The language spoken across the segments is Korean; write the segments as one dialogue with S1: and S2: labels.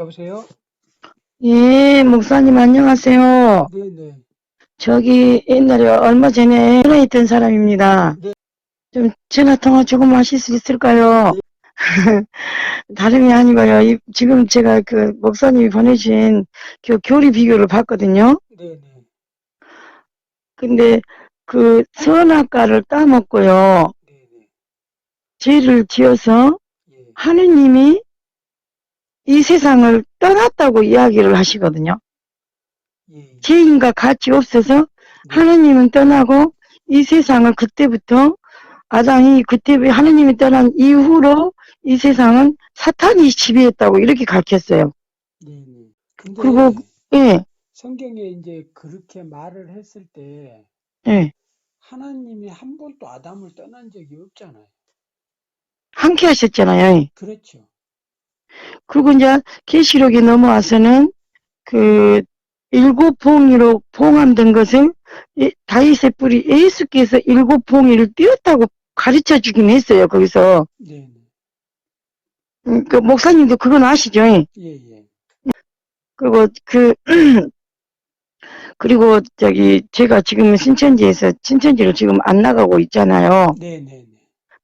S1: 여보세요?
S2: 예, 목사님 안녕하세요.
S1: 네네.
S2: 저기 옛날에 얼마 전에 전화했던 사람입니다.
S1: 네.
S2: 좀 전화 통화 조금 하실 수 있을까요?
S1: 네.
S2: 다름이 아니고요. 지금 제가 그 목사님이 보내주신 그 교리 비교를 봤거든요.
S1: 네네.
S2: 근데 그 선악과를 따먹고요.
S1: 네네.
S2: 죄를 지어서
S1: 예.
S2: 하느님이 이 세상을 떠났다고 이야기를 하시거든요.
S1: 예.
S2: 죄인과 같이 없어서
S1: 네.
S2: 하느님은 떠나고 이 세상을 그때부터 아담이 그때 하느님이 떠난 이후로 이 세상은 사탄이 지배했다고 이렇게 가르쳤어요.
S1: 네네.
S2: 그리고
S1: 근데
S2: 예,
S1: 성경에 이제 그렇게 말을 했을 때
S2: 예,
S1: 하나님이 한 번도 아담을 떠난 적이 없잖아요.
S2: 함께 하셨잖아요.
S1: 그렇죠.
S2: 그리고 이제 계시록에 넘어와서는 그 일곱 봉이로 봉함된 것을 다윗의 뿔이 예수께서 일곱 봉이를 띄었다고 가르쳐 주긴 했어요. 거기서
S1: 네네.
S2: 그 목사님도 그건 아시죠?
S1: 예예.
S2: 그리고 그리고 저기 제가 지금 신천지로 지금 안 나가고 있잖아요.
S1: 네네네.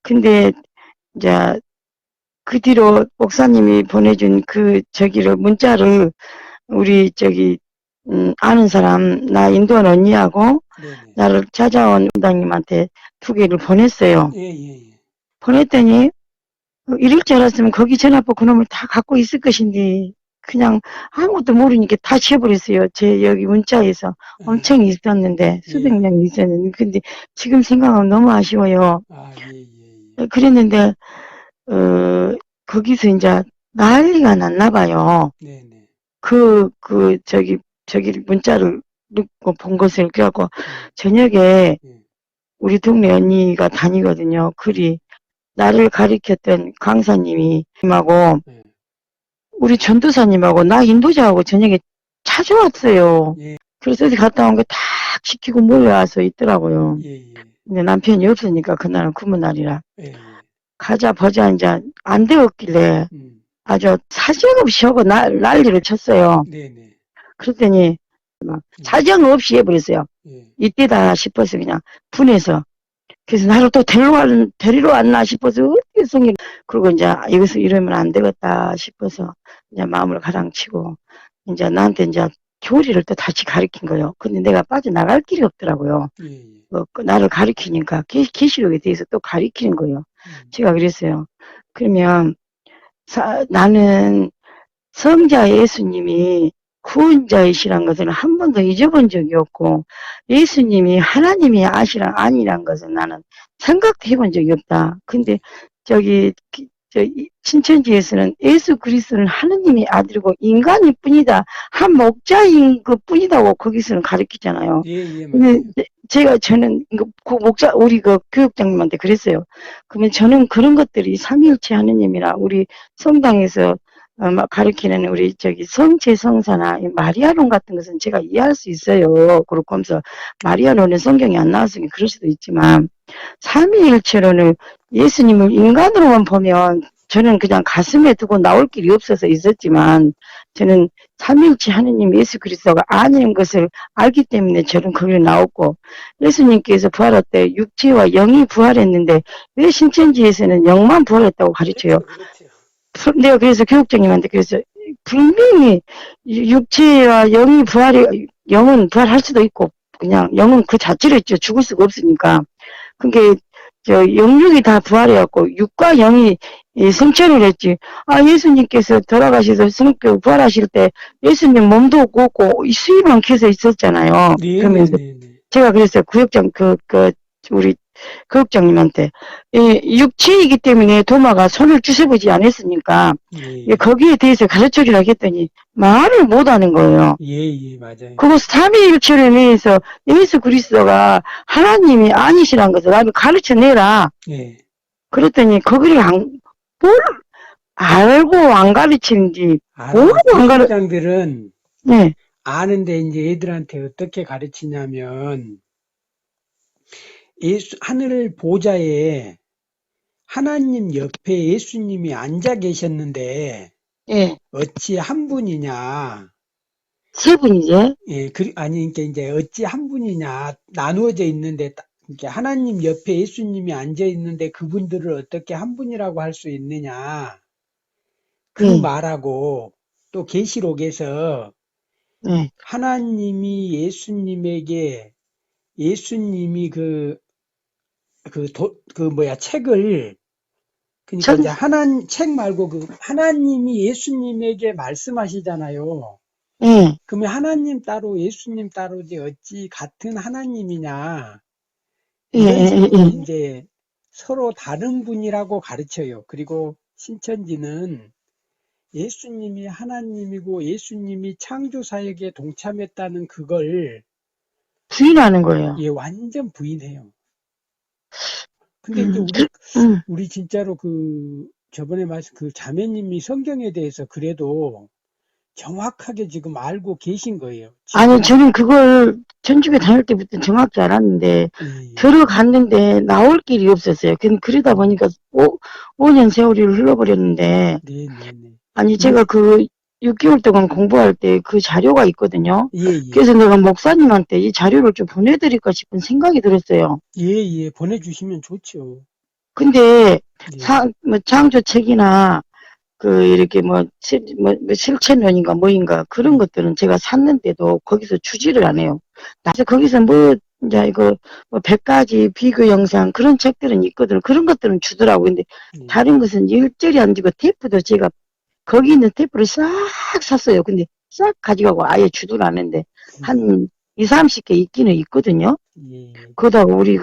S2: 근데 이제 그 뒤로 목사님이 보내준 저기를 문자를 우리 아는 사람 나 인도한 언니하고
S1: 네네.
S2: 나를 찾아온 원장님한테 두 개를 보냈어요.
S1: 예예예.
S2: 보냈더니 이럴 줄 알았으면 거기 전화번호 그놈을 다 갖고 있을 것인데 그냥 아무것도 모르니까 다 지워버렸어요. 제 여기 문자에서 엄청 있었는데 수백 명이
S1: 예예.
S2: 있었는데 근데 지금 생각하면 너무 아쉬워요.
S1: 아, 예예예.
S2: 그랬는데 거기서 이제 난리가 났나 봐요.
S1: 네네.
S2: 저기 문자를 읽고 본 것을 그래갖고
S1: 예.
S2: 저녁에
S1: 예.
S2: 우리 동네 언니가 다니거든요.
S1: 예.
S2: 글이 나를 가리켰던 강사님이 하고
S1: 예.
S2: 우리 전도사님하고 나 인도자하고 저녁에 찾아왔어요.
S1: 예.
S2: 그래서 어디 갔다 온 거 다 지키고 몰려와서 있더라고요.
S1: 예예.
S2: 근데 남편이 없으니까 그날은 구문 날이라
S1: 예예.
S2: 가자 보자 이제 안 되었길래
S1: 음.
S2: 아주 사정없이 하고 난리를 쳤어요.
S1: 네네.
S2: 그랬더니 막
S1: 예.
S2: 사정없이 해버렸어요.
S1: 예.
S2: 이때다 싶어서 그냥 분해서 그래서 나를 또 데리러 왔나 싶어서 어떻게 생긴 그리고 이제 여기서 이러면 안 되겠다 싶어서 이제 마음을 가라앉히고 이제 나한테 이제 교리를 또 다시 가르친 거예요. 근데 내가 빠져나갈 길이 없더라고요.
S1: 예예.
S2: 나를 가르치니까 계시록에 대해서 또 가르치는 거예요.
S1: 음.
S2: 제가 그랬어요. 그러면 나는 성자 예수님이 구원자이시란 것을 한 번도 잊어본 적이 없고 예수님이 하나님이 아니란 것은 나는 생각도 해본 적이 없다. 근데 저기 신천지에서는 예수 그리스도는 하느님의 아들이고 인간일 뿐이다. 한 목자인 것 뿐이다고 거기서는 가르치잖아요.
S1: 예예,
S2: 근데
S1: 맞아요.
S2: 저는 우리 그 교육장님한테 그랬어요. 그러면 저는 그런 것들이 삼위일체 하느님이라 우리 성당에서 가르치는 우리 성체성사나 마리아론 같은 것은 제가 이해할 수 있어요. 그렇고 하면서 마리아론은 성경이 안 나왔으니 그럴 수도 있지만 삼위일체론을 예수님을 인간으로만 보면 저는 그냥 가슴에 두고 나올 길이 없어서 있었지만 저는 삼위일체 하느님 예수 그리스도가 아닌 것을 알기 때문에 저는 거기에 나왔고 예수님께서 부활할 때 육체와 영이 부활했는데 왜 신천지에서는 영만 부활했다고 가르쳐요?
S1: 그렇죠, 그렇죠.
S2: 내가 그래서 교육장님한테 그래서 분명히 육체와 영은 부활할 수도 있고 그냥 영은 그 자체로 있죠. 죽을 수가 없으니까. 그게 영육이 다 부활해갖고 육과 영이 성체를 했지. 아 예수님께서 돌아가셔서 성격 부활하실 때 예수님 몸도 없고 수입만 켜서 있었잖아요. 그러면서
S1: 네네네네.
S2: 제가 그랬어요. 구역장 우리 교육장님한테 육체이기 때문에 도마가 손을 주워보지 않았으니까
S1: 예.
S2: 거기에 대해서 가르쳐주라 했더니 말을 못하는 거예요.
S1: 예예, 맞아요.
S2: 그거 삼위일체를 위해서 예수 그리스도가 하나님이 아니시란 것을 나를 가르쳐내라.
S1: 예.
S2: 그랬더니 거기를 뭘 알고 안 가르치는지
S1: 알아요.
S2: 모르고 안 가르
S1: 교육장들은
S2: 네.
S1: 아는데 이제 애들한테 어떻게 가르치냐면 하늘 보좌에 하나님 옆에 예수님이 앉아 계셨는데
S2: 예,
S1: 어찌 한 분이냐.
S2: 세 분이제?
S1: 예, 아니, 그러니까 이제 어찌 한 분이냐. 나누어져 있는데, 이렇게 하나님 옆에 예수님이 앉아 있는데 그분들을 어떻게 한 분이라고 할 수 있느냐. 그
S2: 예,
S1: 말하고 또 계시록에서
S2: 예.
S1: 하나님이 예수님이 책을, 그러니까
S2: 천,
S1: 이제 책 말고 하나님이 예수님에게 말씀하시잖아요.
S2: 예,
S1: 그러면 하나님 따로 예수님 따로지 어찌 같은 하나님이냐.
S2: 예,
S1: 이런
S2: 예,
S1: 식으로
S2: 예.
S1: 이제 서로 다른 분이라고 가르쳐요. 그리고 신천지는 예수님이 하나님이고 예수님이 창조 사역에 동참했다는 그걸
S2: 부인하는 거예요.
S1: 예, 완전 부인해요. 근데 이제
S2: 그, 음.
S1: 우리 진짜로 저번에 말씀 자매님이 성경에 대해서 그래도 정확하게 지금 알고 계신 거예요.
S2: 아니,
S1: 지금.
S2: 저는 그걸 전주교 다닐 때부터 정확히 알았는데,
S1: 예, 예.
S2: 들어갔는데 나올 길이 없었어요. 그러다 보니까 5년 세월이 흘러버렸는데,
S1: 네, 네, 네.
S2: 아니, 제가 6개월 동안 공부할 때 그 자료가 있거든요.
S1: 예, 예.
S2: 그래서 내가 목사님한테 이 자료를 좀 보내드릴까 싶은 생각이 들었어요.
S1: 예, 예. 보내주시면 좋죠.
S2: 근데,
S1: 네.
S2: 창조 책이나, 이렇게 실천론인가 뭐인가 그런
S1: 음,
S2: 것들은 제가 샀는데도 거기서 주지를 안 해요. 그래서 거기서 이제 이거, 100가지 비교 영상 그런 책들은 있거든요. 그런 것들은 주더라고요. 근데
S1: 네.
S2: 다른 것은 일절이 안 주고 테이프도 제가 거기 있는 테이프를 싹 샀어요. 근데 싹 가져가고 아예 주질 않는데 한 2, 30개 있기는 있거든요.
S1: 예, 예.
S2: 그러다가 우리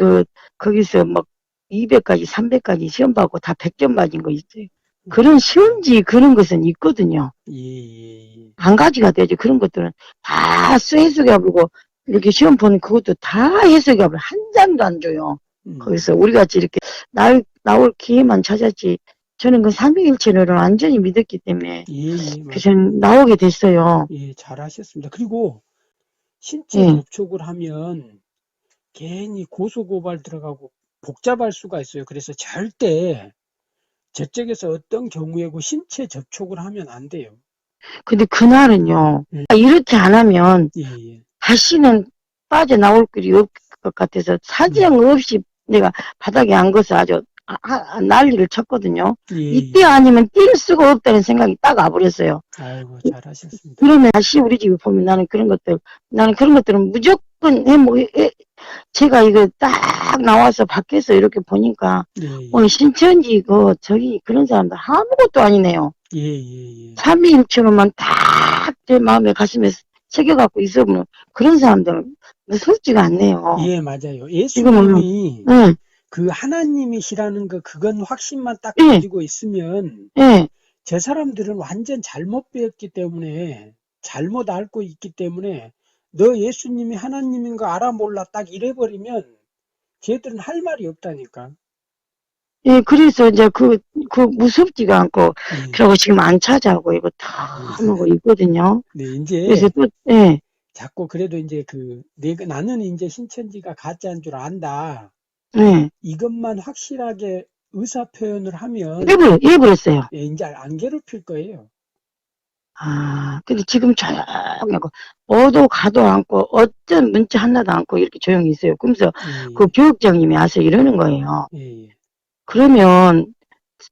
S2: 거기서 막 200가지, 300가지 시험 받고 다 100점 맞은 거 있어요. 그런 시험지 그런 것은 있거든요.
S1: 예, 예, 예.
S2: 한 가지가 되죠. 그런 것들은 다 해석해보고 이렇게 시험 보는 그것도 다 해석해보고 한 장도 안 줘요. 거기서 우리 같이 이렇게 나올 기회만 찾았지. 저는 그 삼위일체를 완전히 믿었기 때문에
S1: 예, 예,
S2: 그래서
S1: 맞아요.
S2: 나오게 됐어요.
S1: 예, 잘하셨습니다. 그리고 신체
S2: 예.
S1: 접촉을 하면 괜히 고소고발 들어가고 복잡할 수가 있어요. 그래서 절대 저쪽에서 어떤 경우에고 신체 접촉을 하면 안 돼요.
S2: 근데 그날은요.
S1: 예,
S2: 이렇게 안 하면
S1: 예, 예.
S2: 다시는 빠져나올 길이 없을 것 같아서 사정 없이 내가 바닥에 앉아서 아주 난리를 쳤거든요.
S1: 예,
S2: 이때
S1: 예.
S2: 아니면 뛸 수가 없다는 생각이 딱 와버렸어요.
S1: 아이고, 잘하셨습니다.
S2: 그러면 다시 우리 집에 보면 나는 그런 것들은 무조건 제가 이거 딱 나와서 밖에서 이렇게 보니까,
S1: 예, 예.
S2: 신천지, 그런 사람들 아무것도 아니네요.
S1: 예, 예, 예.
S2: 삼위일체로만 딱 제 마음에 가슴에 새겨갖고 있어보면 그런 사람들은 무섭지가 않네요.
S1: 예, 맞아요.
S2: 지금은,
S1: 예수님이
S2: 예,
S1: 그 하나님이시라는 그건 확신만 딱
S2: 예,
S1: 가지고 있으면
S2: 예.
S1: 저 사람들은 완전 잘못 배웠기 때문에 잘못 알고 있기 때문에 너 예수님이 하나님인 거 알아 몰라 딱 이래버리면 쟤들은 할 말이 없다니까.
S2: 예, 그래서 이제 무섭지가 않고,
S1: 예.
S2: 그러고 지금 안 찾아오고 이거 다 하고 있거든요.
S1: 네,
S2: 그래서
S1: 이제
S2: 또, 예,
S1: 자꾸 그래도 이제 나는 이제 신천지가 가짜인 줄 안다.
S2: 예.
S1: 이것만 확실하게 의사 표현을 하면
S2: 예버렸어요.
S1: 예, 이제 안 괴롭힐 거예요.
S2: 근데 지금 조용하고, 어도 가도 않고, 어떤 문자 하나도 않고, 이렇게 조용히 있어요. 그러면서 그
S1: 예,
S2: 교육장님이 와서 이러는 거예요.
S1: 예, 예.
S2: 그러면,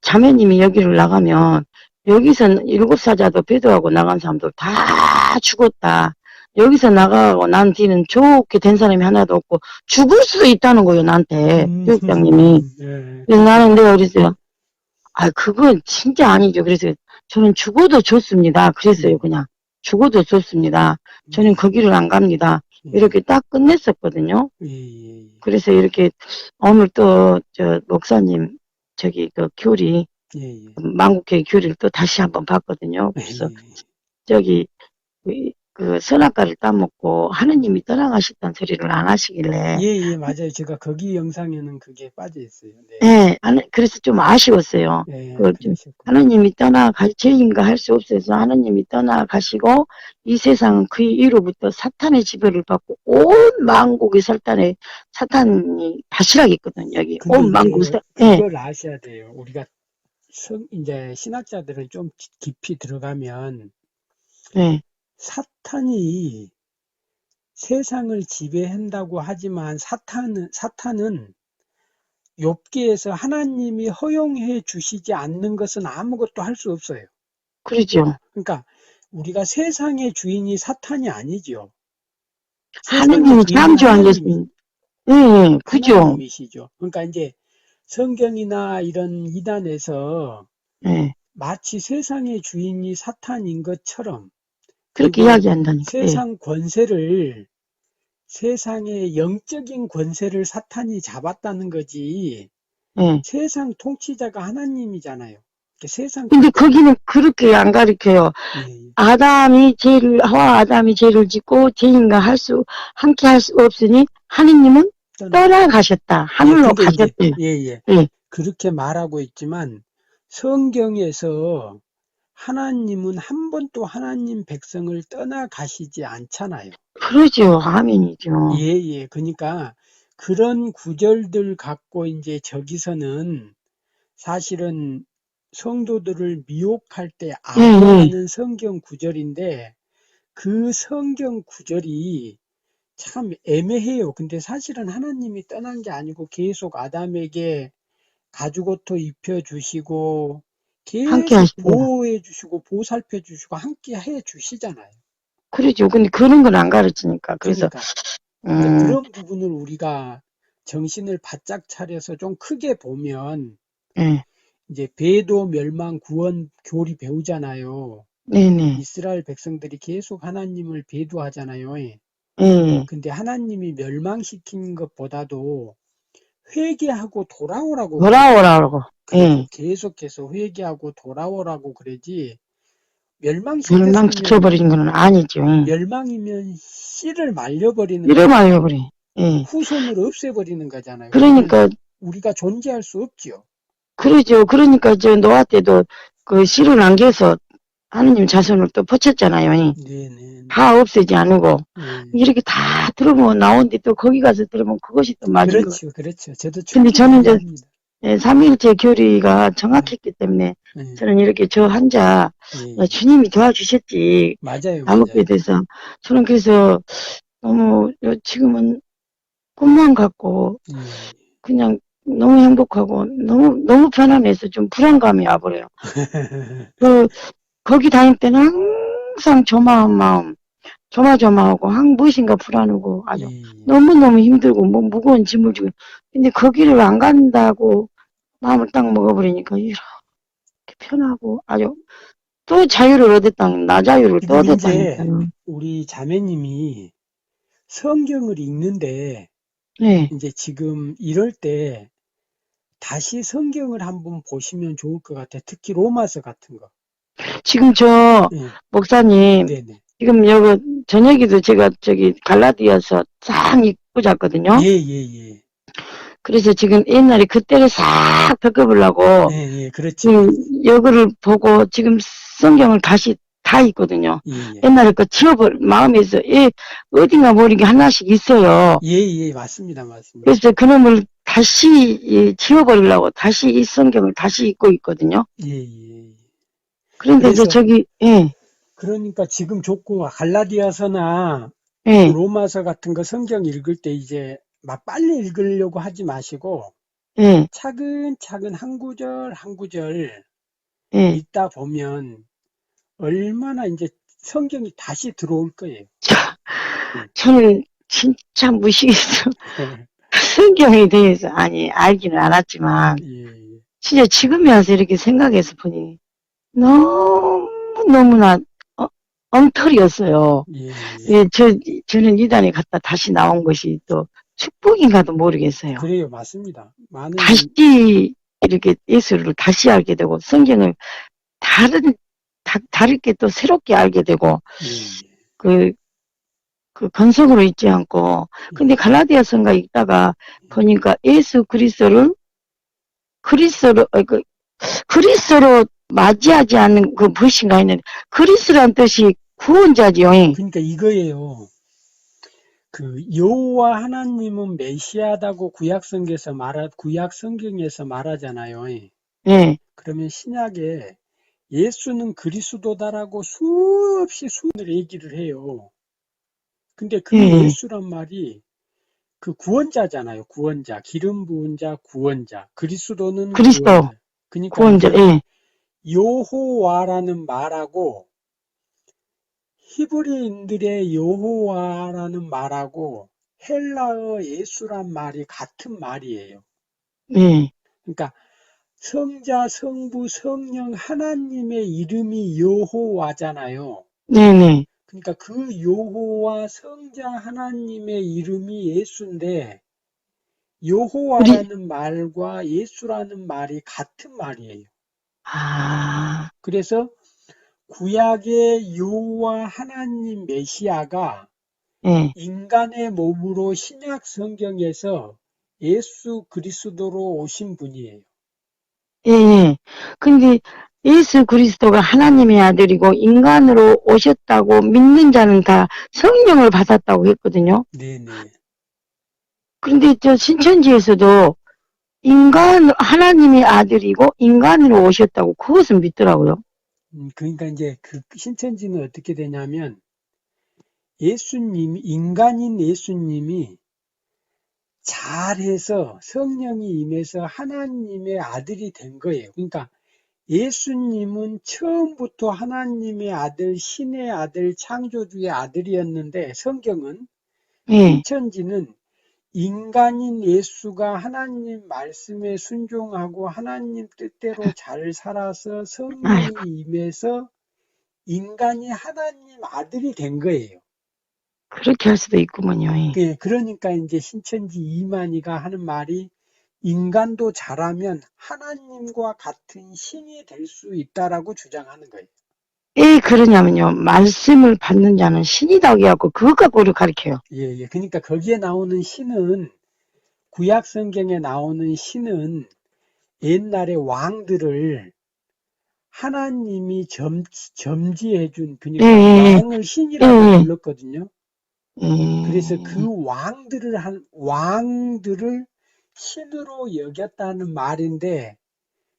S2: 자매님이 여기를 나가면, 여기서 7사자도 배도하고 나간 사람들 다 죽었다. 여기서 나가고 난 뒤는 좋게 된 사람이 하나도 없고, 죽을 수도 있다는 거예요, 나한테. 교육장님이.
S1: 예,
S2: 그래서 내가 그랬어요. 그건 진짜 아니죠. 그래서 저는 죽어도 좋습니다. 그랬어요, 그냥. 죽어도 좋습니다. 저는 그 길을 안 갑니다. 이렇게 딱 끝냈었거든요.
S1: 예, 예,
S2: 그래서 이렇게 오늘 또, 목사님, 교리,
S1: 예, 예.
S2: 만국회 교리를 또 다시 한번 봤거든요. 그래서
S1: 예,
S2: 저기, 선악과를 따먹고 하느님이 떠나가셨다는 소리를 안 하시길래,
S1: 예, 예, 맞아요. 제가 거기 영상에는 그게 빠져 있어요. 네.
S2: 예, 그래서 좀 아쉬웠어요.
S1: 예, 그러셨구나.
S2: 하느님이 죄인가 할 수 없어서 하느님이 떠나가시고, 이 세상은 그 이후로부터 사탄의 지배를 받고, 온 만국의 사탄이 바시락이 있거든요, 여기.
S1: 근데
S2: 온 만국,
S1: 이제
S2: 예,
S1: 그걸 아셔야 돼요. 우리가 이제 신학자들은 좀 깊이 들어가면
S2: 네.
S1: 사탄이 세상을 지배한다고 하지만 사탄은 욥기에서 하나님이 허용해 주시지 않는 것은 아무것도 할 수 없어요.
S2: 그러죠.
S1: 그러니까 우리가 세상의 주인이 사탄이 아니죠. 세상의
S2: 하느님이
S1: 주인은
S2: 창조하셨습니다. 예, 예, 그죠.
S1: 하나님이시죠. 그러니까 이제 성경이나 이런 이단에서
S2: 예,
S1: 마치 세상의 주인이 사탄인 것처럼,
S2: 그렇게
S1: 그리고
S2: 이야기한다니까. 예,
S1: 세상의 영적인 권세를 사탄이 잡았다는 거지,
S2: 예.
S1: 세상 통치자가 하나님이잖아요. 세상
S2: 근데
S1: 통치,
S2: 거기는 그렇게 안 가르쳐요.
S1: 예,
S2: 하와 아담이 죄를 짓고 죄인과 함께 할 수 없으니 하느님은 떠나가셨다.
S1: 예,
S2: 하늘로
S1: 근데 이제,
S2: 가셨대요.
S1: 예, 예.
S2: 예,
S1: 그렇게 말하고 있지만, 성경에서 하나님은 한 번도 하나님 백성을 떠나가시지 않잖아요.
S2: 그러죠. 아멘이죠.
S1: 예, 예. 그러니까 그런 구절들 갖고 이제 저기서는 사실은 성도들을 미혹할 때
S2: 예, 예.
S1: 악용하는 성경 구절인데 그 성경 구절이 참 애매해요. 근데 사실은 하나님이 떠난 게 아니고 계속 아담에게 가죽옷도 입혀주시고
S2: 함께
S1: 계속
S2: 하시고.
S1: 보호해주시고 보살펴주시고 함께 해주시잖아요.
S2: 그러죠. 근데 그런 건 안 가르치니까. 그래서,
S1: 그러니까 이제
S2: 음,
S1: 그런 부분을 우리가 정신을 바짝 차려서 좀 크게 보면
S2: 예,
S1: 이제 배도 멸망 구원 교리 배우잖아요.
S2: 네네.
S1: 이스라엘 백성들이 계속 하나님을 배도하잖아요.
S2: 예,
S1: 근데 하나님이 멸망시킨 것보다도 회개하고 돌아오라고 그러잖아요.
S2: 돌아오라고.
S1: 그래요.
S2: 예,
S1: 계속해서 회개하고 돌아오라고 그러지. 멸망시켰으면
S2: 멸망시켜버리는 건 아니죠. 예.
S1: 멸망이면 씨를 말려버리는
S2: 이러면
S1: 거잖아요.
S2: 그래. 예.
S1: 후손을 없애버리는 거잖아요. 그러면
S2: 그러니까,
S1: 우리가 존재할 수 없죠.
S2: 그러죠. 그러니까 저 노아 때도 그 씨를 남겨서 하느님 자손을 또 포쳤잖아요. 예.
S1: 네네.
S2: 다 없애지 않고.
S1: 예.
S2: 이렇게 다 들어보면 나오는데 또 거기 가서 들으면 그것이 또 맞은 것 같아요.
S1: 그렇죠. 그렇죠. 저도
S2: 근데
S1: 충분히
S2: 저는 이제
S1: 이해합니다.
S2: 삼위일체 교리가
S1: 예.
S2: 정확했기 때문에
S1: 예.
S2: 저는 이렇게 저 혼자
S1: 예.
S2: 주님이 도와주셨지.
S1: 맞아요.
S2: 나무에
S1: 맞아요.
S2: 대해서. 저는 그래서 너무 지금은 꿈만 같고
S1: 예.
S2: 그냥 너무 행복하고 너무 편안해서 좀 불안감이 와버려요. 그 거기 다닐 때는 항상 조마한 마음, 조마조마하고 무엇인가 불안하고 아주
S1: 예.
S2: 너무너무 힘들고 뭐 무거운 짐을 지고 근데 거기를 안 간다고 마음을 딱 먹어버리니까 이렇게 편하고 아주 또 자유를 나 자유를 또
S1: 지금 이제
S2: 얻었다니까요.
S1: 우리 자매님이 성경을 읽는데
S2: 네.
S1: 이제 지금 이럴 때 다시 성경을 한번 보시면 좋을 것 같아요. 특히 로마서 같은 거.
S2: 지금 저
S1: 예.
S2: 목사님
S1: 네네.
S2: 지금 여기 저녁에도 제가 저기 갈라디아서 싹 읽고 잤거든요.
S1: 예, 예, 예.
S2: 그래서 지금 옛날에 그때를 싹 겪어보려고
S1: 예, 예. 그렇죠.
S2: 여거를 보고 지금 성경을 다시 다 읽거든요.
S1: 예, 예.
S2: 옛날에 그 마음에서 어딘가 모르게 하나씩 있어요.
S1: 예, 예. 맞습니다. 맞습니다.
S2: 그래서 그놈을 다시 지워버리려고 다시 이 성경을 다시 읽고 있거든요.
S1: 예, 예.
S2: 그런데 이제
S1: 그래서
S2: 저기, 예,
S1: 그러니까 지금 좋고 갈라디아서나
S2: 예,
S1: 로마서 같은 거 성경 읽을 때 이제 막 빨리 읽으려고 하지 마시고
S2: 예,
S1: 차근차근 한 구절 한 구절
S2: 예.
S1: 읽다 보면 얼마나 이제 성경이 다시 들어올 거예요. 예.
S2: 저는 진짜 무시해서 성경에 대해서 알기는 않았지만
S1: 예.
S2: 진짜 지금에 와서 이렇게 생각해서 보니 너무너무나 엉터리였어요.
S1: 예.
S2: 예, 저는 이단에 갔다 다시 나온 것이 또 축복인가도 모르겠어요.
S1: 그래요. 맞습니다.
S2: 다시 이렇게 예수를 다시 알게 되고 성경을 다르게 또 새롭게 알게 되고
S1: 예.
S2: 그 건성으로 읽지 않고 근데
S1: 예.
S2: 갈라디아서인가 읽다가 보니까 예수 그리스도로 맞이하지 않는 그 무엇인가 했는데 그리스도란 뜻이 구원자지요.
S1: 그러니까 이거예요. 그 여호와 하나님은 메시아다고 구약 성경에서 말하잖아요.
S2: 예,
S1: 그러면 신약에 예수는 그리스도다라고 수없이 수을 얘기를 해요. 근데 그
S2: 예,
S1: 예수란 말이 그 구원자잖아요. 구원자, 기름 부은 자, 구원자. 그리스도는
S2: 그리스도,
S1: 구원자. 그러니까
S2: 구원자,
S1: 이게
S2: 예,
S1: 여호와라는 말하고 히브리인들의 여호와라는 말하고 헬라어 예수란 말이 같은 말이에요.
S2: 예,
S1: 그러니까 성자, 성부, 성령 하나님의 이름이 여호와잖아요.
S2: 네네.
S1: 그러니까 그 여호와 성자 하나님의 이름이 예수인데
S2: 우리,
S1: 여호와라는 말과 예수라는 말이 같은 말이에요.
S2: 아,
S1: 그래서 구약의 여호와 하나님 메시아가
S2: 예,
S1: 인간의 몸으로 신약 성경에서 예수 그리스도로 오신 분이에요.
S2: 예, 예. 근데 예수 그리스도가 하나님의 아들이고 인간으로 오셨다고 믿는 자는 다 성령을 받았다고 했거든요.
S1: 네네.
S2: 그런데 저 신천지에서도 하나님의 아들이고 인간으로 오셨다고 그것은 믿더라고요.
S1: 그러니까 이제 그 신천지는 어떻게 되냐면 예수님, 인간인 예수님이 잘해서 성령이 임해서 하나님의 아들이 된 거예요. 그러니까 예수님은 처음부터 하나님의 아들, 신의 아들, 창조주의 아들이었는데 성경은
S2: 예,
S1: 신천지는 인간인 예수가 하나님 말씀에 순종하고 하나님 뜻대로 잘 살아서 성령이
S2: 아이고,
S1: 임해서 인간이 하나님 아들이 된 거예요.
S2: 그렇게 할 수도 있구먼요. 예.
S1: 그러니까 이제 신천지 이만희가 하는 말이 인간도 잘하면 하나님과 같은 신이 될 수 있다라고 주장하는 거예요.
S2: 왜 그러냐면요. 말씀을 받는 자는 신이다 해갖고 그것 갖고 우리 가르쳐요.
S1: 예, 예. 그러니까 거기에 나오는 신은 구약 성경에 나오는 신은 옛날에 왕들을 하나님이 점지해준
S2: 예,
S1: 그러니까
S2: 예,
S1: 왕을
S2: 예,
S1: 신이라고
S2: 예.
S1: 불렀거든요. 그래서
S2: 예.
S1: 그 왕들을 신으로 여겼다는 말인데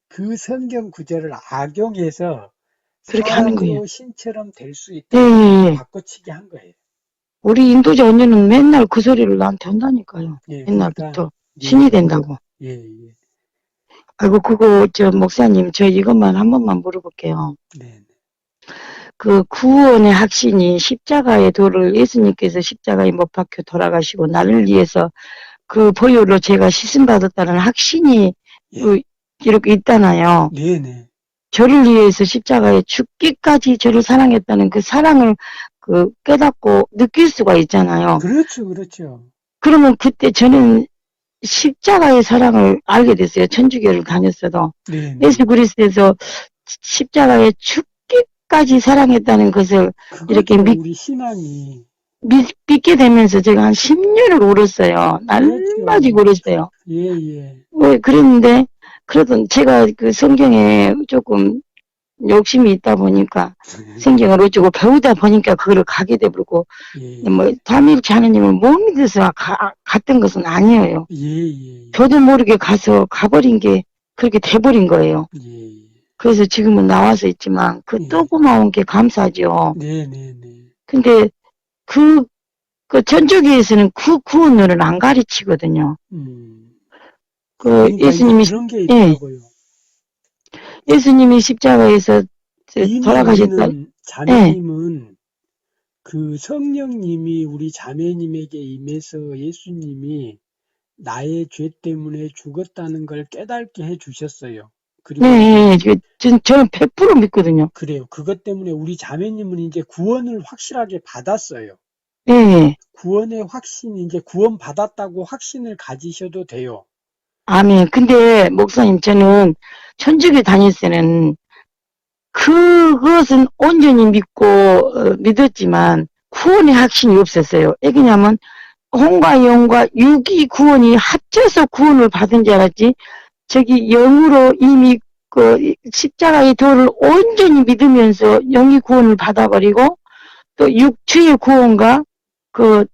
S1: 그 성경 구절을 악용해서
S2: 그렇게 하는 거예요.
S1: 사람도 신처럼 될 수
S2: 예,
S1: 있다고
S2: 예, 예.
S1: 바꿔치기 한 거예요.
S2: 우리 인도자 언니는 맨날 그 소리를 나한테 한다니까요.
S1: 예, 그러니까
S2: 옛날부터. 신이
S1: 예,
S2: 된다고.
S1: 예, 예,
S2: 아이고, 목사님, 저 이것만 한 번만 물어볼게요.
S1: 네,
S2: 그 구원의 확신이 십자가의 도를 예수님께서 십자가에 못 박혀 돌아가시고 나를 위해서 그 보혈로 제가 씻음받았다는 확신이
S1: 예,
S2: 이렇게 있잖아요.
S1: 네, 네.
S2: 저를 위해서 십자가에 죽기까지 저를 사랑했다는 그 사랑을 깨닫고 느낄 수가 있잖아요.
S1: 그렇죠, 그렇죠.
S2: 그러면 그때 저는 십자가의 사랑을 알게 됐어요. 천주교를 다녔어도.
S1: 네,
S2: 예수
S1: 네.
S2: 그리스도에서 십자가에 죽기까지 사랑했다는 것을 이렇게
S1: 그거죠, 우리 신앙이.
S2: 믿게 되면서 제가 한 10년을 울었어요. 날마다
S1: 그렇죠.
S2: 울었어요.
S1: 예, 예.
S2: 그랬는데, 그래도 제가 그 성경에 조금 욕심이 있다 보니까 성경을 어쩌고 배우다 보니까 그거를 가게 되버리고,
S1: 예,
S2: 뭐,
S1: 예.
S2: 담임치 하느님을 못 믿어서 갔던 것은 아니에요.
S1: 예, 예,
S2: 저도 모르게 가버린 게 그렇게 돼버린 거예요.
S1: 예.
S2: 그래서 지금은 나와서 있지만 그
S1: 예.
S2: 또 고마운 게 감사하죠.
S1: 네, 네, 네.
S2: 근데 그, 전적에서는 그 구원을 안 가르치거든요.
S1: 그러니까 이제 그런 게
S2: 예,
S1: 있더라고요.
S2: 예수님이 십자가에서
S1: 이미
S2: 돌아가셨다.
S1: 우리는
S2: 예,
S1: 자매님은 그 성령님이 우리 자매님에게 임해서 예수님이 나의 죄 때문에 죽었다는 걸 깨닫게 해 주셨어요.
S2: 네,
S1: 그리고 이제
S2: 저는 100% 믿거든요.
S1: 그래요. 그것 때문에 우리 자매님은 이제 구원을 확실하게 받았어요.
S2: 예,
S1: 구원의 확신, 이제 구원 받았다고 확신을 가지셔도 돼요.
S2: 아멘. 근데 목사님, 저는 천주교 다닐 때는 그것은 온전히 믿고 믿었지만 구원의 확신이 없었어요. 왜냐하면 혼과 영과 육이 구원이 합쳐서 구원을 받은 줄 알았지. 저기 영으로 이미 그 십자가의 도를 온전히 믿으면서 영이 구원을 받아버리고 또 육추의 구원과 그,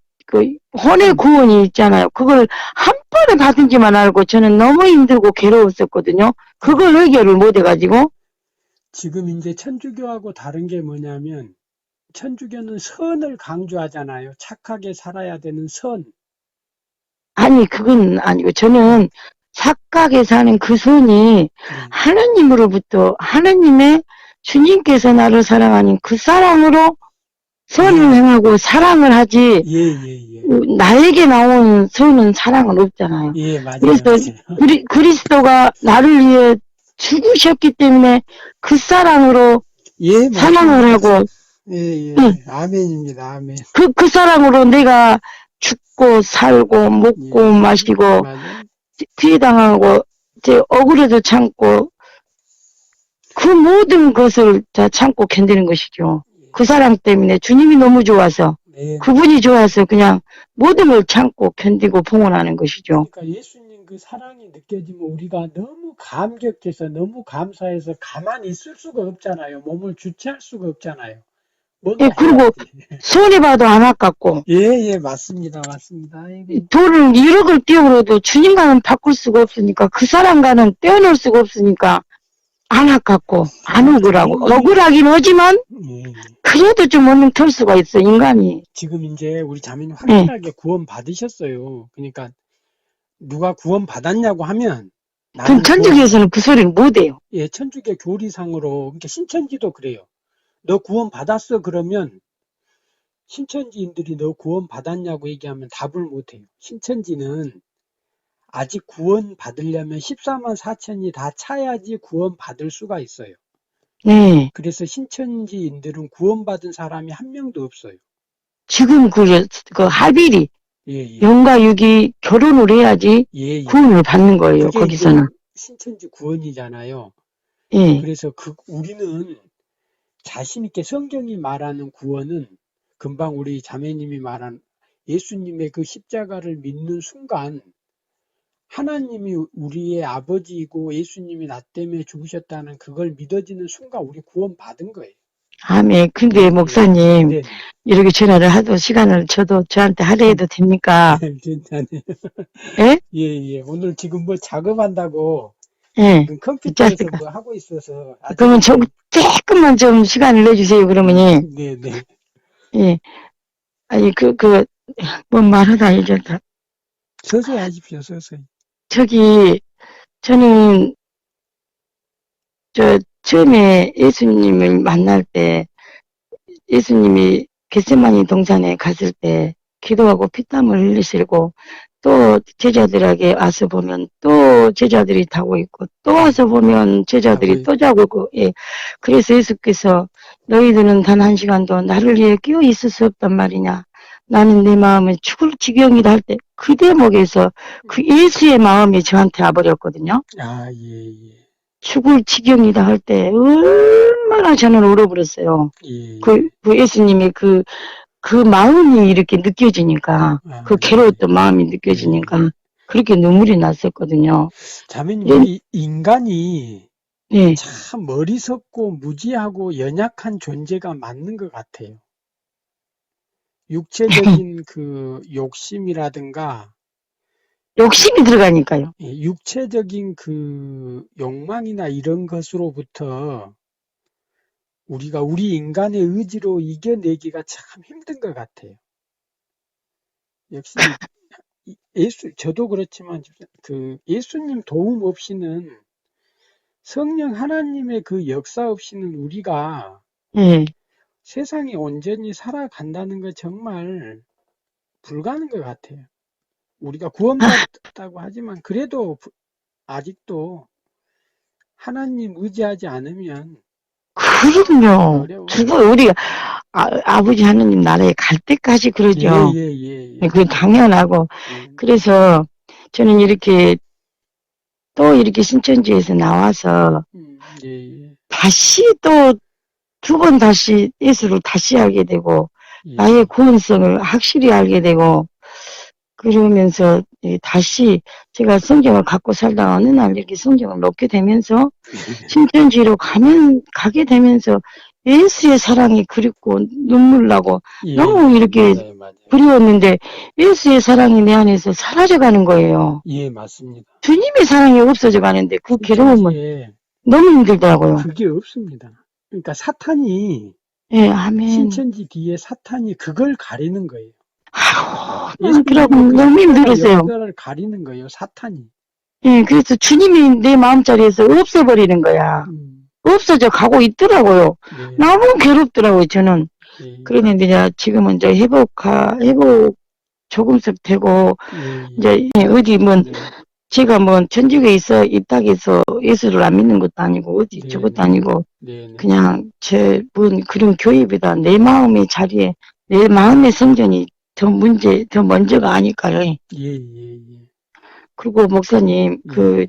S2: 혼의
S1: 음,
S2: 구원이 있잖아요. 그걸 한 번에 받은지만 알고 저는 너무 힘들고 괴로웠었거든요. 그걸 해결을 못 해가지고,
S1: 지금 이제 천주교하고 다른 게 뭐냐면, 천주교는 선을 강조하잖아요. 착하게 살아야 되는 선.
S2: 아니, 그건 아니고, 저는 착하게 사는 그 선이
S1: 그래.
S2: 하나님으로부터, 하나님의 주님께서 나를 사랑하는 그 사랑으로 선을
S1: 예.
S2: 행하고 사랑을 하지,
S1: 예, 예, 예.
S2: 나에게 나온 선은 사랑은 없잖아요.
S1: 예, 맞아요,
S2: 그래서
S1: 맞아요.
S2: 그리스도가 나를 위해 죽으셨기 때문에 그 사랑으로
S1: 예,
S2: 사랑을
S1: 맞습니다.
S2: 하고,
S1: 예, 예.
S2: 응,
S1: 아멘입니다, 아멘.
S2: 그 사랑으로 내가 죽고 살고 먹고
S1: 예,
S2: 마시고
S1: 맞아요.
S2: 피해당하고 이제 억울해도 참고 그 모든 것을 다 참고 견디는 것이죠. 그 사랑 때문에 주님이 너무 좋아서
S1: 네.
S2: 그분이 좋아서 그냥 모든 걸 참고 견디고 봉헌하는 것이죠.
S1: 그러니까 예수님 그 사랑이 느껴지면 우리가 너무 감격해서 너무 감사해서 가만히 있을 수가 없잖아요. 몸을 주체할 수가 없잖아요. 뭔가
S2: 예, 그리고
S1: 해야지.
S2: 손해 봐도 안 아깝고
S1: 예, 예, 맞습니다, 맞습니다. 아이고.
S2: 돈을 1억을 띄워도 주님과는 바꿀 수가 없으니까 그 사람과는 떼어놓을 수가 없으니까 안 아깝고 안 억울하고 억울하긴 하지만
S1: 예, 예.
S2: 그래도 좀 얼른 털 수가 있어 인간이.
S1: 지금 이제 우리 자매님
S2: 예.
S1: 확실하게 구원 받으셨어요. 그러니까 누가 구원 받았냐고 하면
S2: 그럼
S1: 나는 구원,
S2: 천주교에서는 그 소리를 못해요.
S1: 예, 천주교 교리상으로, 그러니까 신천지도 그래요. 너 구원 받았어 그러면 신천지인들이 너 구원 받았냐고 얘기하면 답을 못해요. 신천지는 아직 구원 받으려면 14만 4천이 다 차야지 구원 받을 수가 있어요.
S2: 네.
S1: 그래서 신천지인들은 구원 받은 사람이 한 명도 없어요.
S2: 지금 그 하빌이
S1: 예, 예.
S2: 영과 육이 결혼을 해야지
S1: 예, 예.
S2: 구원을 받는 거예요.
S1: 그게
S2: 거기서는.
S1: 이제 신천지 구원이잖아요.
S2: 예.
S1: 그래서 우리는 자신 있게 성경이 말하는 구원은 금방 우리 자매님이 말한 예수님의 그 십자가를 믿는 순간 하나님이 우리의 아버지이고 예수님이 나 때문에 죽으셨다는 그걸 믿어지는 순간 우리 구원 받은 거예요.
S2: 아멘. 근데
S1: 예,
S2: 목사님
S1: 네.
S2: 이렇게 전화를 하도 시간을 저도 저한테 하려 해도 됩니까?
S1: 괜찮아요.
S2: 예?
S1: 예, 예. 오늘 지금 뭐 작업한다고
S2: 예.
S1: 컴퓨터에서
S2: 자식아.
S1: 뭐 하고 있어서 아직
S2: 그러면 조금만 좀 시간을 내주세요. 그러면이.
S1: 네, 네.
S2: 예. 아니 뭔 말하다 잊었다.
S1: 서서히 하십시오. 서서히.
S2: 저는 처음에 예수님을 만날 때 예수님이 겟세마니 동산에 갔을 때 기도하고 피땀을 흘리시고 또 제자들에게 와서 보면 또 제자들이 자고 있고 또 와서 보면 제자들이 또 자고 있고 예. 그래서 예수께서 너희들은 단 한 시간도 나를 위해 끼어 있을 수 없단 말이냐. 나는 내 마음을 죽을 지경이다 할 때 그 대목에서 그 예수의 마음이 저한테 와버렸거든요.
S1: 아, 예, 예.
S2: 죽을 지경이다 할 때 얼마나 저는 울어버렸어요.
S1: 예.
S2: 그 예수님의 그 마음이 이렇게 느껴지니까, 그 괴로웠던 마음이 느껴지니까, 그렇게 눈물이 났었거든요.
S1: 자매님, 우리 인간이
S2: 네.
S1: 참 어리석고 무지하고 연약한 존재가 맞는 것 같아요. 육체적인 그 욕심이라든가,
S2: 욕심이 들어가니까요.
S1: 육체적인 그 욕망이나 이런 것으로부터 우리가 우리 인간의 의지로 이겨내기가 참 힘든 것 같아요. 역시 저도 그렇지만 그 예수님 도움 없이는 성령 하나님의 그 역사 없이는 우리가 세상에 온전히 살아간다는 건 정말 불가능한 것 같아요. 우리가 구원받았다고 하지만 그래도 아직도 하나님 의지하지 않으면
S2: 그럼요.
S1: 어려워.
S2: 우리가 아버지 하느님 나라에 갈 때까지 그러죠.
S1: 예.
S2: 그건 당연하고. 그래서 저는 이렇게 또 이렇게 신천지에서 나와서 다시 또 두 번 다시 예수를 다시 알게 되고 나의 구원성을 확실히 알게 되고 그러면서 다시 제가 성경을 갖고 살다가 어느 날 이렇게 성경을 놓게 되면서 신천지로 가게 되면서 예수의 사랑이 그립고 눈물 나고
S1: 예,
S2: 너무 이렇게
S1: 맞아요, 맞아요.
S2: 그리웠는데 예수의 사랑이 내 안에서 사라져가는 거예요.
S1: 예, 맞습니다.
S2: 주님의 사랑이 없어져 가는데 그 괴로움은
S1: 신천지에
S2: 너무 힘들더라고요.
S1: 그게 없습니다. 그러니까 사탄이,
S2: 예, 아멘.
S1: 신천지 뒤에 사탄이 그걸 가리는 거예요.
S2: 아유, 그러고
S1: 예수님의 그
S2: 너무
S1: 십자가
S2: 힘들었어요.
S1: 역사를 가리는 거예요, 사탄이.
S2: 예, 그래서 주님이 내 마음자리에서 없애버리는 거야. 없어져 가고 있더라고요.
S1: 네,
S2: 너무 괴롭더라고요, 저는.
S1: 예,
S2: 그런데 이제 지금은 이제 회복 조금씩 되고,
S1: 예,
S2: 이제 어디 뭐,
S1: 네,
S2: 제가 뭐 천주교에 있어 입학해서 예수를 안 믿는 것도 아니고, 어디
S1: 네,
S2: 저것도
S1: 네,
S2: 아니고,
S1: 네, 네,
S2: 그냥 뭔 그런 교회보다 내 마음의 자리에, 내 마음의 성전이 더 먼저가 아닐까요.
S1: 예, 예, 예,
S2: 그리고 목사님,
S1: 예,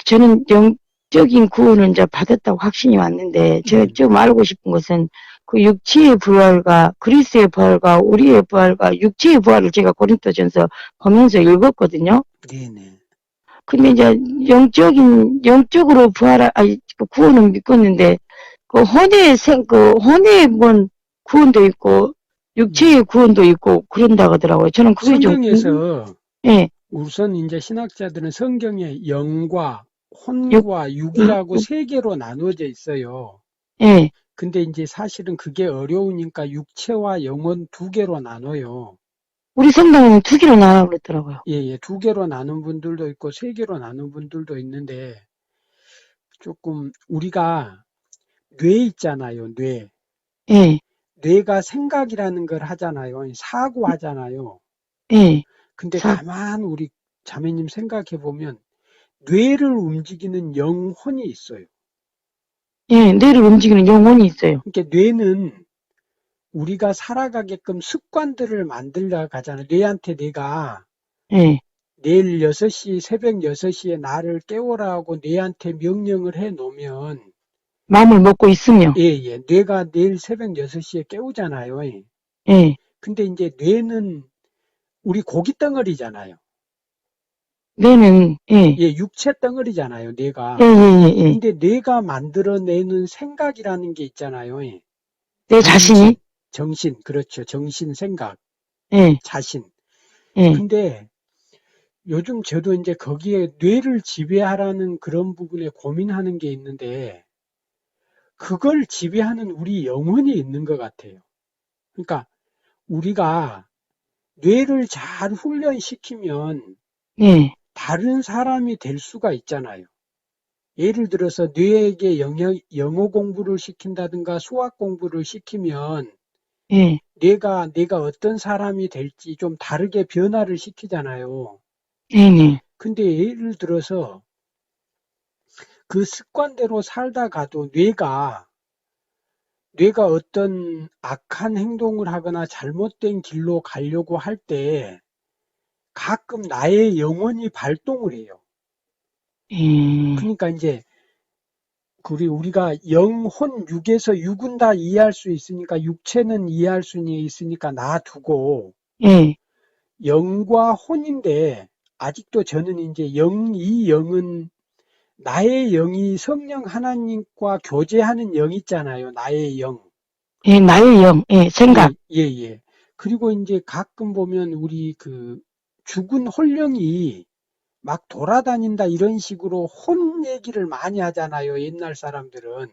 S2: 저는 영적인 구원을 이제 받았다고 확신이 왔는데, 제가
S1: 네,
S2: 좀 알고 싶은 것은 그 육체의 부활과 그리스의 부활과 우리의 부활과 육체의 부활을 제가 고린도전서 보면서 읽었거든요.
S1: 네, 네.
S2: 근데 이제 영적으로 그 구원을 믿었는데, 혼의 구원도 있고, 육체의 구원도 있고, 그런다 하더라고요. 저는 그게 좀,
S1: 성경에서
S2: 예,
S1: 우선 이제 신학자들은 성경에 영과
S2: 육,
S1: 혼과 육이라고 세 개로 나누어져 있어요.
S2: 예,
S1: 근데 이제 사실은 그게 어려우니까 육체와 영혼 두 개로 나눠요.
S2: 우리 성당에는 두 개로 나눠 그랬더라고요.
S1: 예, 예, 두 개로 나눈 분들도 있고 세 개로 나눈 분들도 있는데 조금 우리가 뇌 있잖아요, 뇌.
S2: 예,
S1: 뇌가 생각이라는 걸 하잖아요. 사고하잖아요.
S2: 예,
S1: 근데
S2: 사,
S1: 가만 우리 자매님 생각해 보면 뇌를 움직이는 영혼이 있어요.
S2: 예, 뇌를 움직이는 영혼이 있어요.
S1: 그러니까 뇌는 우리가 살아가게끔 습관들을 만들려 가잖아요. 뇌한테 내가
S2: 예,
S1: 내일 6시, 새벽 6시에 나를 깨우라고 뇌한테 명령을 해 놓으면
S2: 마음을 먹고 있으며,
S1: 예, 예. 뇌가 내일 새벽 6시에 깨우잖아요. 예.
S2: 예,
S1: 근데 이제 뇌는 우리 고기 덩어리잖아요.
S2: 뇌는, 예,
S1: 예, 육체 덩어리잖아요,
S2: 예,
S1: 뇌가.
S2: 예, 예,
S1: 근데 뇌가 만들어내는 생각이라는 게 있잖아요. 예.
S2: 내 자신이,
S1: 정신, 그렇죠. 정신, 생각,
S2: 예,
S1: 자신.
S2: 예,
S1: 근데 요즘 저도 이제 거기에 뇌를 지배하라는 그런 부분에 고민하는 게 있는데, 그걸 지배하는 우리 영혼이 있는 것 같아요. 그러니까 우리가 뇌를 잘 훈련시키면
S2: 예,
S1: 다른 사람이 될 수가 있잖아요. 예를 들어서 뇌에게 영어 공부를 시킨다든가 수학 공부를 시키면
S2: 예,
S1: 내가 어떤 사람이 될지 좀 다르게 변화를 시키잖아요.
S2: 예, 예,
S1: 근데 예를 들어서 그 습관대로 살다가도 뇌가 어떤 악한 행동을 하거나 잘못된 길로 가려고 할 때 가끔 나의 영혼이 발동을 해요.
S2: 예,
S1: 그러니까 이제 우리가 영혼 육에서 육은 다 이해할 수 있으니까 육체는 이해할 수 있으니까 놔두고
S2: 예,
S1: 영과 혼인데 아직도 저는 이제 이 영은 나의 영이 성령 하나님과 교제하는 영 있잖아요. 나의 영.
S2: 예, 나의 영, 예, 생각,
S1: 예, 예, 예. 그리고 이제 가끔 보면 우리 그 죽은 홀령이 막 돌아다닌다 이런 식으로 혼 얘기를 많이 하잖아요. 옛날 사람들은.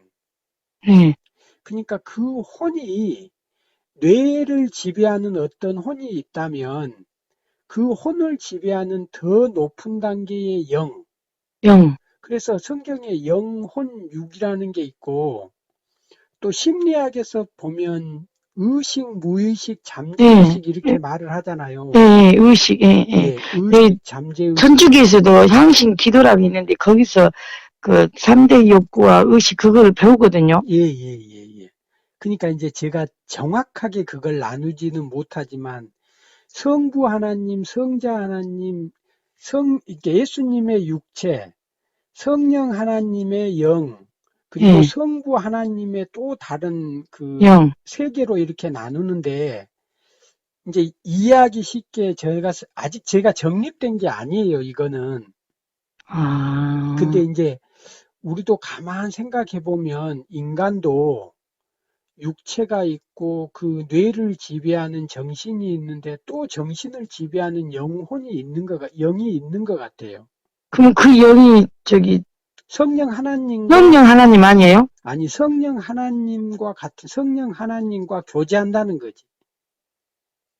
S2: 예,
S1: 그러니까 그 혼이 뇌를 지배하는 어떤 혼이 있다면 그 혼을 지배하는 더 높은 단계의 영.
S2: 영,
S1: 그래서 성경에 영혼 육이라는 게 있고 또 심리학에서 보면 의식, 무의식,
S2: 예,
S1: 잠재의식 이렇게 말을 하잖아요.
S2: 예, 의식, 예, 예.
S1: 예,
S2: 예,
S1: 의식, 잠재의식.
S2: 천주교에서도 향신 기도라고 있는데 거기서 그 3대 욕구와 의식 그걸 배우거든요.
S1: 예, 예, 예, 예. 그러니까 이제 제가 정확하게 그걸 나누지는 못하지만 성부 하나님, 성자 하나님, 이렇게 예수님의 육체, 성령 하나님의 영, 그리고
S2: 예,
S1: 성부 하나님의 또 다른 그
S2: 영.
S1: 세계로 이렇게 나누는데 이제 이해하기 쉽게 아직 제가 정립된 게 아니에요, 이거는. 근데
S2: 아,
S1: 이제 우리도 가만 생각해 보면 인간도 육체가 있고 그 뇌를 지배하는 정신이 있는데 또 정신을 지배하는 영이 있는 것 같아요.
S2: 그럼 그 영이
S1: 성령 하나님과
S2: 성령 하나님 아니에요?
S1: 아니 성령 하나님과 같은 성령 하나님과 교제한다는 거지.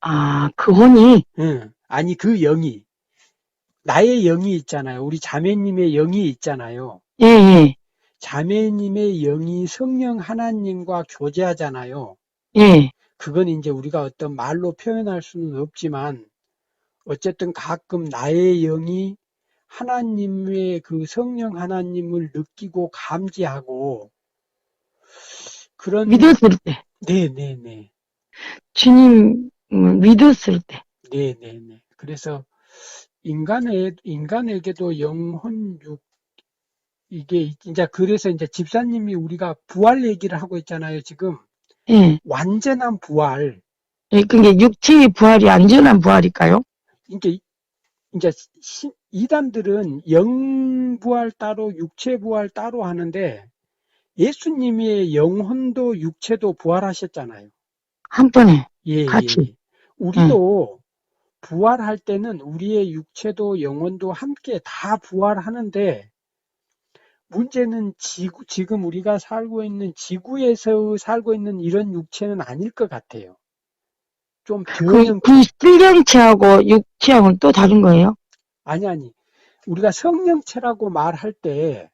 S2: 아, 그 혼이?
S1: 응. 아니 그 영이 나의 영이 있잖아요. 우리 자매님의 영이 있잖아요.
S2: 예, 예,
S1: 자매님의 영이 성령 하나님과 교제하잖아요.
S2: 예.
S1: 그건 이제 우리가 어떤 말로 표현할 수는 없지만 어쨌든 가끔 나의 영이 하나님의 그 성령 하나님을 느끼고 감지하고 그런
S2: 믿었을 때.
S1: 네네네
S2: 주님 믿었을 때.
S1: 네네네 그래서 인간에게도 영혼육 이게 이제 그래서 이제 집사님이 우리가 부활 얘기를 하고 있잖아요 지금
S2: 예.
S1: 완전한 부활
S2: 예, 그게 육체의 부활이 안전한 부활일까요?
S1: 이게 이제 이단들은 영부활 따로 육체부활 따로 하는데 예수님의 영혼도 육체도 부활하셨잖아요.
S2: 한 번에
S1: 예, 예,
S2: 같이.
S1: 예.
S2: 예.
S1: 우리도 부활할 때는 우리의 육체도 영혼도 함께 다 부활하는데 문제는 지금 우리가 살고 있는 지구에서 살고 있는 이런 육체는 아닐 것 같아요. 좀
S2: 그
S1: 변형체.
S2: 신령체하고 육체하고는 또 다른 거예요?
S1: 아니. 우리가 성령체라고 말할 때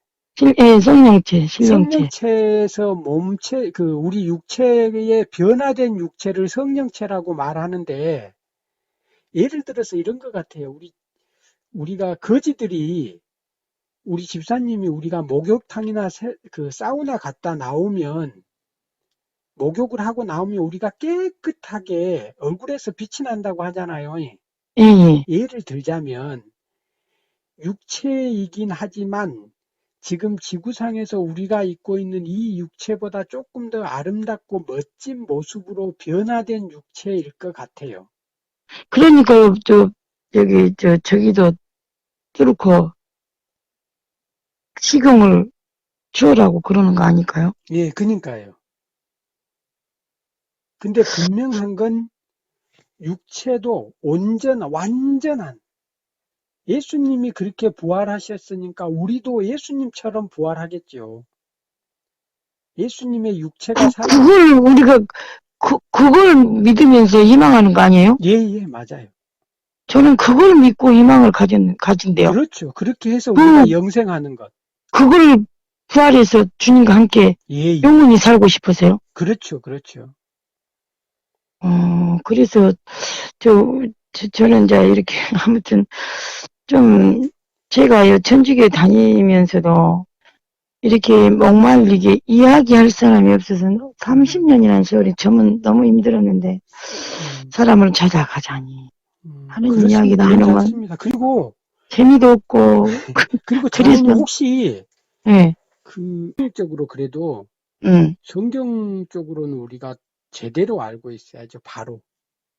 S2: 예, 성령체, 신령체.
S1: 성령체에서 우리 육체의 변화된 육체를 성령체라고 말하는데 예를 들어서 이런 것 같아요. 우리가 거지들이 우리 집사님이 우리가 목욕탕이나 그 사우나 갔다 나오면 목욕을 하고 나오면 우리가 깨끗하게 얼굴에서 빛이 난다고 하잖아요.
S2: 예, 예.
S1: 예를 들자면 육체이긴 하지만 지금 지구상에서 우리가 입고 있는 이 육체보다 조금 더 아름답고 멋진 모습으로 변화된 육체일 것 같아요.
S2: 그러니까, 저기도 뚫고 식용을 주어라고 그러는 거 아닐까요?
S1: 예, 그러니까요. 근데 분명한 건 육체도 완전한 예수님이 그렇게 부활하셨으니까 우리도 예수님처럼 부활하겠죠. 예수님의 육체가
S2: 그걸 우리가, 그걸 믿으면서 희망하는 거 아니에요?
S1: 예, 예, 맞아요.
S2: 저는 그걸 믿고 희망을 가진대요.
S1: 그렇죠. 그렇게 해서 우리가 영생하는 것.
S2: 그걸 부활해서 주님과 함께
S1: 예, 예.
S2: 영원히 살고 싶으세요?
S1: 그렇죠, 그렇죠.
S2: 그래서, 저는 이제 이렇게, 아무튼, 좀, 제가 천주교에 다니면서도, 이렇게 목말리게 이야기할 사람이 없어서 30년이라는 세월이 저는 너무 힘들었는데, 사람을 찾아가자니. 하는 이야기도 안 하는 건
S1: 그렇습니다. 그리고
S2: 재미도 없고,
S1: 장로님
S2: 그래서,
S1: 혹시
S2: 예,
S1: 성경적으로 그래도 성경 쪽으로는 우리가 제대로 알고 있어야죠. 바로.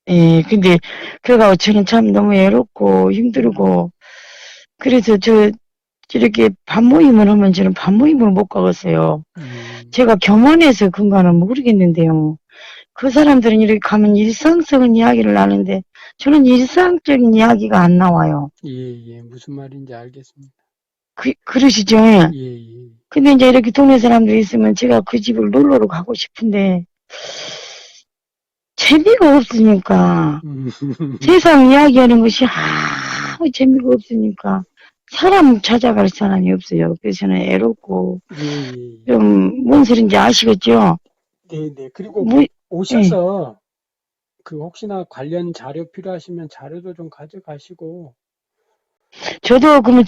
S2: 예, 근데, 그래가 저는 참 너무 외롭고 힘들고, 그래서 이렇게 반모임을 하면 저는 반모임을 못 가겠어요. 제가 겸원해서 그런가는 모르겠는데요. 그 사람들은 이렇게 가면 일상적인 이야기를 하는데, 저는 일상적인 이야기가 안 나와요.
S1: 예, 예. 무슨 말인지 알겠습니다.
S2: 그러시죠?
S1: 예, 예.
S2: 근데 이제 이렇게 동네 사람들이 있으면 제가 그 집을 놀러로 가고 싶은데, 재미가 없으니까, 세상 이야기하는 것이 아무 재미가 없으니까, 사람 찾아갈 사람이 없어요. 그래서 저는 애롭고,
S1: 예, 예.
S2: 좀, 뭔 소린지 아시겠죠?
S1: 네, 네. 그리고
S2: 예.
S1: 오셔서 혹시나 관련 자료 필요하시면 자료도 좀 가져가시고.
S2: 저도 그러면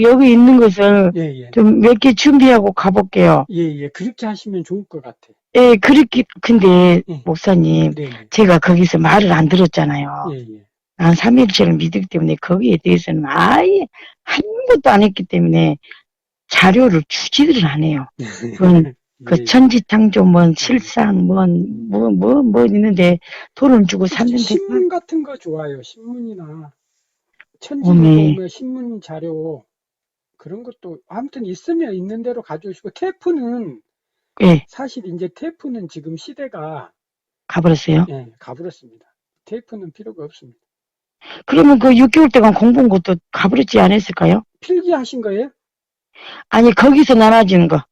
S2: 여기 있는 것을
S1: 예, 예.
S2: 좀 몇 개 준비하고 가볼게요.
S1: 예, 예. 그렇게 하시면 좋을 것 같아.
S2: 예, 근데,
S1: 예.
S2: 목사님,
S1: 네네.
S2: 제가 거기서 말을 안 들었잖아요.
S1: 예, 예.
S2: 난 삼위일체를 믿기 때문에 거기에 대해서는 아예 아무것도 안 했기 때문에 자료를 주지를 않아요. 그건,
S1: 예,
S2: 천지창조, 실상, 있는데 돈을 주고 샀는데.
S1: 신문 같은 거 좋아요. 신문이나 천지를
S2: 오메.
S1: 보면 신문 자료 그런 것도 아무튼 있으면 있는 대로 가져오시고 테이프는
S2: 예,
S1: 사실 이제 테이프는 지금 시대가
S2: 가버렸어요.
S1: 가버렸습니다. 테이프는 필요가 없습니다.
S2: 그러면 그 6개월 동안 공부한 것도 가버렸지 않았을까요?
S1: 필기하신 거예요?
S2: 아니, 거기서 나눠지는 거.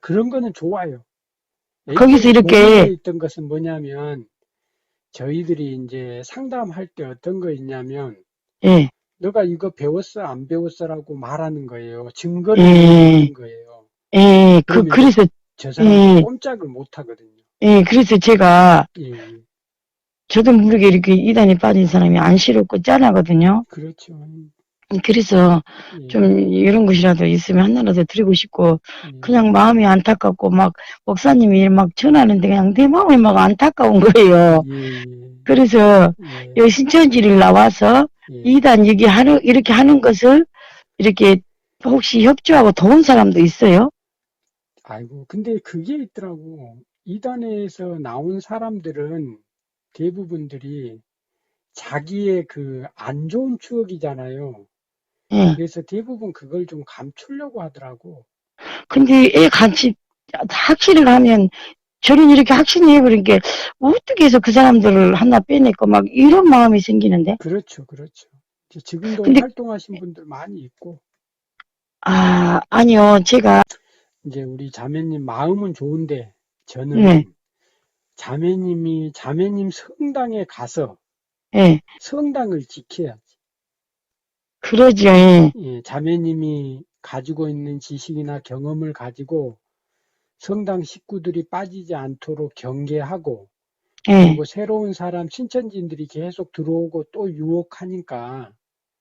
S1: 그런 거는 좋아요.
S2: 거기서
S1: 애초에 고민돼
S2: 이렇게,
S1: 있던 것은 뭐냐면 저희들이 이제 상담할 때 어떤 거 있냐면
S2: 예,
S1: 너가 이거 배웠어 안 배웠어라고 말하는 거예요. 증거를
S2: 예,
S1: 내놓는 거예요.
S2: 예,
S1: 그러면 이제
S2: 그래서,
S1: 저 사람도
S2: 예,
S1: 꼼짝을 못 하거든요.
S2: 예, 그래서 제가,
S1: 예,
S2: 저도 모르게 이렇게 이단에 빠진 사람이 안쓰럽고 짠하거든요.
S1: 그렇죠.
S2: 그래서
S1: 예,
S2: 좀 이런 것이라도 있으면 하나라도 드리고 싶고,
S1: 예,
S2: 그냥 마음이 안타깝고, 막, 목사님이 막 전하는데 그냥 내 마음이 막 안타까운 거예요.
S1: 예,
S2: 그래서
S1: 예,
S2: 여기 신천지를 나와서
S1: 예.
S2: 이단 얘기하는, 이렇게 하는 것을 이렇게 혹시 협조하고 도운 사람도 있어요?
S1: 아이고, 근데 그게 있더라고. 이단에서 나온 사람들은 대부분들이 자기의 그 안 좋은 추억이잖아요.
S2: 예.
S1: 그래서 대부분 그걸 좀 감추려고 하더라고.
S2: 근데 애 같이 학실을 하면 저는 이렇게 확신이 해버린 게 어떻게 해서 그 사람들을 하나 빼냈고 막 이런 마음이 생기는데.
S1: 그렇죠, 그렇죠. 지금도
S2: 근데
S1: 활동하신 분들 많이 있고,
S2: 아니요. 제가
S1: 이제 우리 자매님 마음은 좋은데,
S2: 예,
S1: 저는 자매님 성당에 가서
S2: 예,
S1: 성당을 지켜야지.
S2: 그러죠. 예,
S1: 예, 자매님이 가지고 있는 지식이나 경험을 가지고 성당 식구들이 빠지지 않도록 경계하고,
S2: 예,
S1: 그리고 새로운 사람, 신천지인들이 계속 들어오고 또 유혹하니까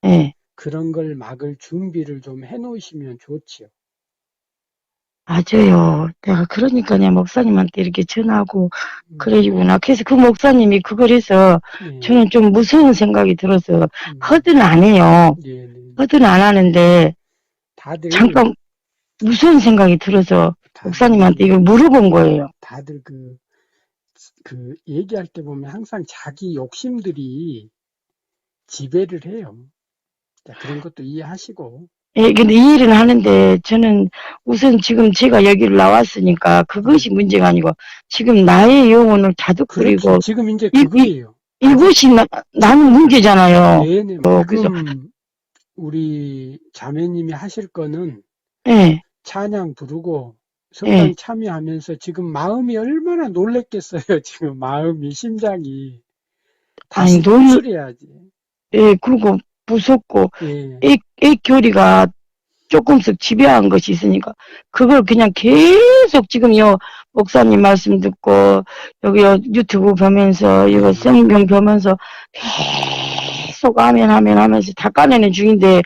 S2: 예.
S1: 그런 걸 막을 준비를 좀 해놓으시면 좋지요.
S2: 맞아요. 내가 그러니까 목사님한테 이렇게 전화하고
S1: 음,
S2: 그러구나. 그래서 그 목사님이 그걸 해서
S1: 예,
S2: 저는 좀 무서운 생각이 들어서
S1: 음,
S2: 허드는 안 해요.
S1: 예, 네.
S2: 허드는 안 하는데
S1: 다들,
S2: 잠깐 무서운 생각이 들어서 목사님한테
S1: 다들,
S2: 이걸 물어본 거예요.
S1: 다들 얘기할 때 보면 항상 자기 욕심들이 지배를 해요. 자, 그런 것도 이해하시고,
S2: 예, 근데 이해는 하는데 저는 우선 지금 제가 여기를 나왔으니까
S1: 예.
S2: 그것이 문제가 아니고 지금 나의 영혼을
S1: 그렇죠.
S2: 다독거리고
S1: 지금 이제
S2: 이,
S1: 그거예요. 아직,
S2: 이것이 나는 문제잖아요.
S1: 네네,
S2: 그래서
S1: 지금 우리 자매님이 하실 거는
S2: 예,
S1: 찬양 부르고
S2: 예.
S1: 성당 참여하면서 지금 마음이 얼마나 놀랬겠어요. 지금 마음이, 심장이.
S2: 아니
S1: 다시
S2: 논
S1: 탈출해야지.
S2: 예, 그리고 무섭고
S1: 예,
S2: 애 교리가 조금씩 지배한 것이 있으니까 그걸 그냥 계속 지금 목사님 말씀 듣고 여기 유튜브 보면서
S1: 예,
S2: 이거
S1: 예.
S2: 성경 보면서 계속 아멘 아멘 하면서 다 까내는 중인데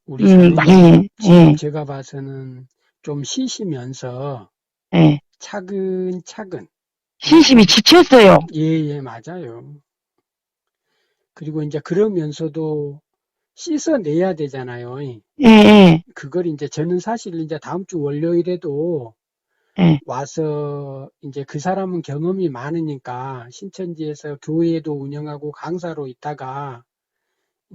S1: 우리 자매님,
S2: 많이
S1: 지금
S2: 예,
S1: 제가 봐서는 좀 쉬시면서
S2: 예.
S1: 차근차근,
S2: 신심이 지쳤어요.
S1: 예, 예, 맞아요. 그리고 이제 그러면서도 씻어내야 되잖아요.
S2: 예, 예,
S1: 그걸 이제 저는 사실 이제 다음 주 월요일에도
S2: 예,
S1: 와서 이제 그 사람은 경험이 많으니까 신천지에서 교회도 운영하고 강사로 있다가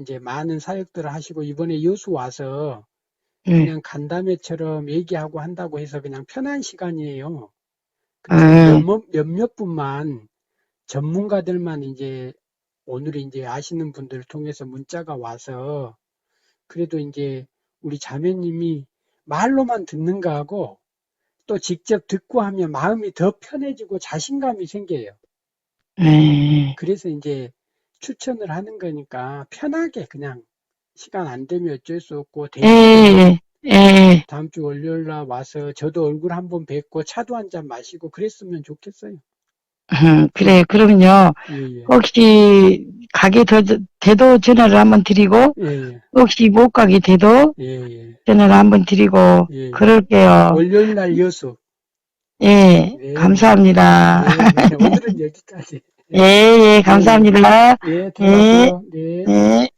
S1: 이제 많은 사역들을 하시고 이번에 여수 와서
S2: 예,
S1: 그냥 간담회처럼 얘기하고 한다고 해서 그냥 편한 시간이에요. 그래서
S2: 예,
S1: 몇몇 분만 전문가들만 이제 오늘 이제 아시는 분들을 통해서 문자가 와서 그래도 이제 우리 자매님이 말로만 듣는 거하고 또 직접 듣고 하면 마음이 더 편해지고 자신감이 생겨요.
S2: 예,
S1: 그래서 이제 추천을 하는 거니까 편하게 그냥 시간 안 되면 어쩔 수 없고 되실 때는
S2: 예, 예.
S1: 다음 주 월요일 날 와서 저도 얼굴 한번 뵙고 차도 한 잔 마시고 그랬으면 좋겠어요.
S2: 그래, 그러면요.
S1: 예, 예.
S2: 혹시 가게 돼도 전화를 한번 드리고
S1: 예, 예.
S2: 혹시 못 가게 돼도
S1: 예, 예.
S2: 전화를 한번 드리고
S1: 예, 예.
S2: 그럴게요.
S1: 월요일 날 여수.
S2: 예,
S1: 네, 네.
S2: 감사합니다.
S1: 네, 네. 오늘은 여기까지.
S2: 예, 예,
S1: 예, 예.
S2: 감사합니다.
S1: 예,
S2: 예,
S1: 들어가세요. 네.
S2: 예.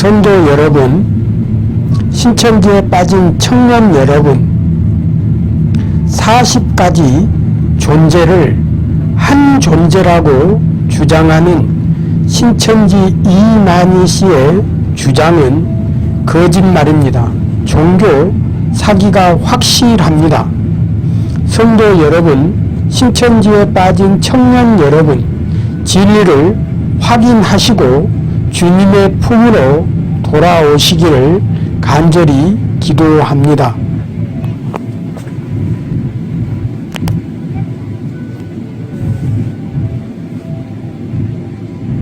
S1: 성도 여러분, 신천지에 빠진 청년 여러분, 40가지 존재를 한 존재라고 주장하는 신천지 이만희 씨의 주장은 거짓말입니다. 종교 사기가 확실합니다. 성도 여러분, 신천지에 빠진 청년 여러분, 진리를 확인하시고 주님의 품으로 돌아오시기를 간절히 기도합니다.